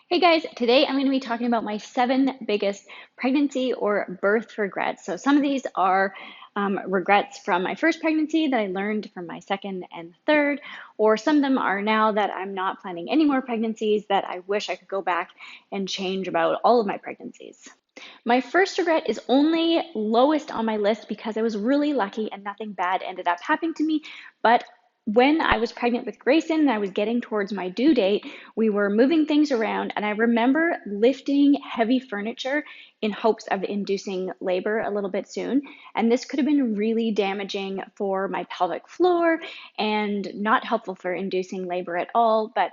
Hey guys, today I'm going to be talking about my 7 biggest pregnancy or birth regrets. So some of these are regrets from my first pregnancy that I learned from my second and third, or some of them are now that I'm not planning any more pregnancies that I wish I could go back and change about all of my pregnancies. My first regret is only lowest on my list because I was really lucky and nothing bad ended up happening to me. But when I was pregnant with Grayson and I was getting towards my due date, we were moving things around, and I remember lifting heavy furniture in hopes of inducing labor a little bit soon. And this could have been really damaging for my pelvic floor and not helpful for inducing labor at all. But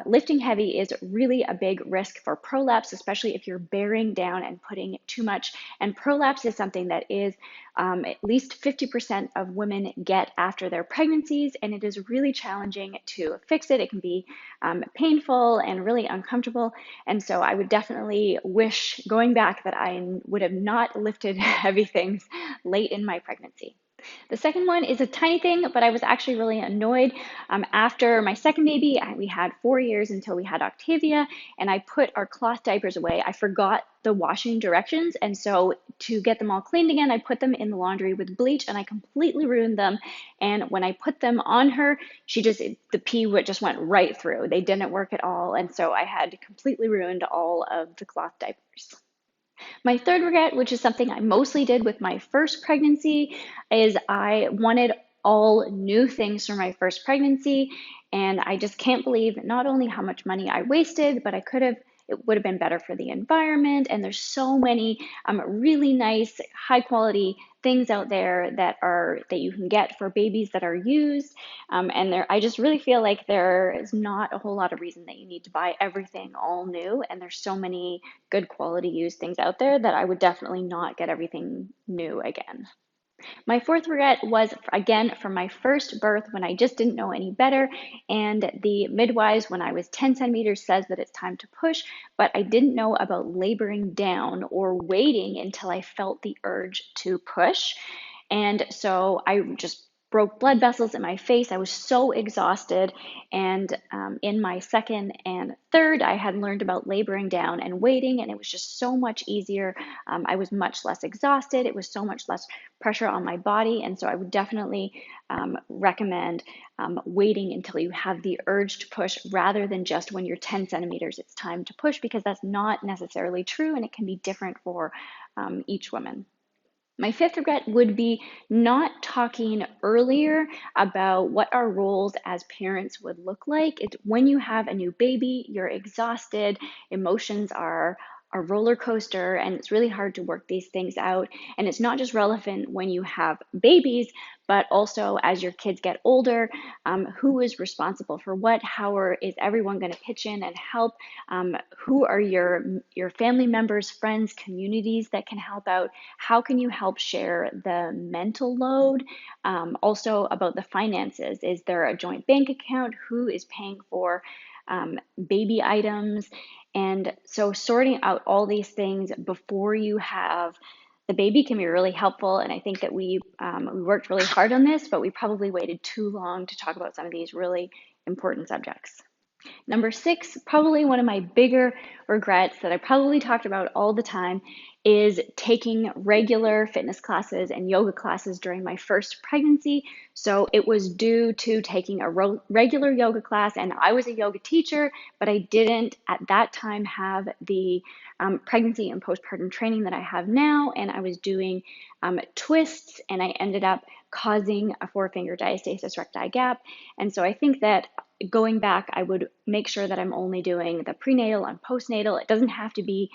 lifting heavy is really a big risk for prolapse, especially if you're bearing down and putting too much. And prolapse is something that is at least 50% of women get after their pregnancies, and it is really challenging to fix it. It can be painful and really uncomfortable. And so I would definitely wish going back that I would have not lifted heavy things late in my pregnancy. The second one is a tiny thing, but I was actually really annoyed. After my second baby, we had 4 years until we had Octavia, and I put our cloth diapers away. I forgot the washing directions, and so to get them all cleaned again, I put them in the laundry with bleach, and I completely ruined them. And when I put them on her, the pee just went right through. They didn't work at all, and so I had completely ruined all of the cloth diapers. My third regret, which is something I mostly did with my first pregnancy, is I wanted all new things for my first pregnancy. And I just can't believe not only how much money I wasted, but it would have been better for the environment. And there's so many really nice, high quality things out there that you can get for babies that are used. I just really feel like there is not a whole lot of reason that you need to buy everything all new. And there's so many good quality used things out there that I would definitely not get everything new again. My fourth regret was, again, from my first birth when I just didn't know any better. And the midwives, when I was 10 centimeters, says that it's time to push, but I didn't know about laboring down or waiting until I felt the urge to push. And so I just broke blood vessels in my face. I was so exhausted. And in my second and third, I had learned about laboring down and waiting, and it was just so much easier. I was much less exhausted. It was so much less pressure on my body. And so I would definitely recommend waiting until you have the urge to push rather than just when you're 10 centimeters, it's time to push, because that's not necessarily true and it can be different for each woman. My fifth regret would be not talking earlier about what our roles as parents would look like. It's when you have a new baby, you're exhausted, emotions are a roller coaster, and it's really hard to work these things out. And it's not just relevant when you have babies, but also as your kids get older, who is responsible for what? Is everyone going to pitch in and help? Who are your family members, friends, communities that can help out? How can you help share the mental load? Also about the finances. Is there a joint bank account? Who is paying for baby items? And so sorting out all these things before you have the baby can be really helpful. And I think that we worked really hard on this, but we probably waited too long to talk about some of these really important subjects. Number 6, probably one of my bigger regrets that I probably talked about all the time, is taking regular fitness classes and yoga classes during my first pregnancy. So it was due to taking a regular yoga class, and I was a yoga teacher, but I didn't at that time have the pregnancy and postpartum training that I have now, and I was doing twists, and I ended up causing a 4-finger diastasis recti gap. And so I think that going back, I would make sure that I'm only doing the prenatal and postnatal. It doesn't have to be,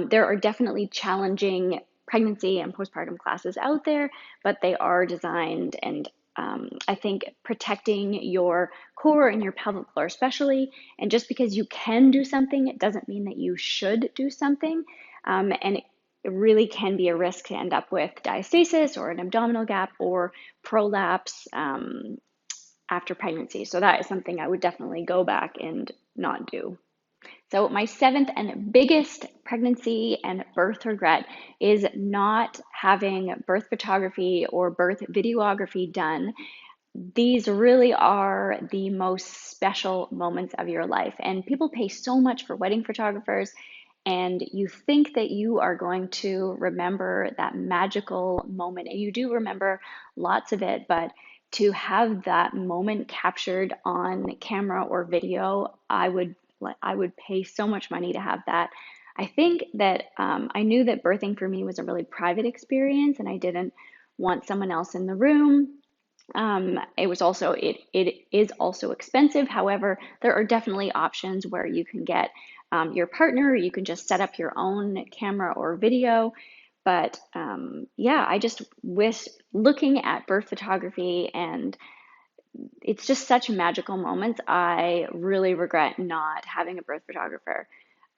there are definitely challenging pregnancy and postpartum classes out there, but they are designed and I think protecting your core and your pelvic floor especially. And just because you can do something, it doesn't mean that you should do something. And it really can be a risk to end up with diastasis or an abdominal gap or prolapse after pregnancy. So that is something I would definitely go back and not do. So my 7th and biggest pregnancy and birth regret is not having birth photography or birth videography done these really are the most special moments of your life. And people pay so much for wedding photographers, and you think that you are going to remember that magical moment, and you do remember lots of it, but to have that moment captured on camera or video, I would pay so much money to have that. I think that I knew that birthing for me was a really private experience, and I didn't want someone else in the room. It is also expensive. However, there are definitely options where you can get your partner. You can just set up your own camera or video. But yeah, I just wish looking at birth photography, and it's just such magical moments. I really regret not having a birth photographer.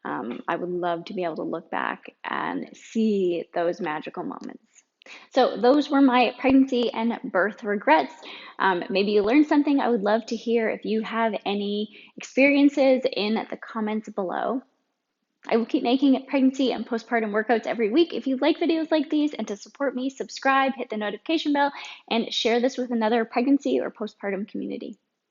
I would love to be able to look back and see those magical moments. So those were my pregnancy and birth regrets. Maybe you learned something. I would love to hear if you have any experiences in the comments below. I will keep making pregnancy and postpartum workouts every week. If you like videos like these and to support me, subscribe, hit the notification bell, and share this with another pregnancy or postpartum community.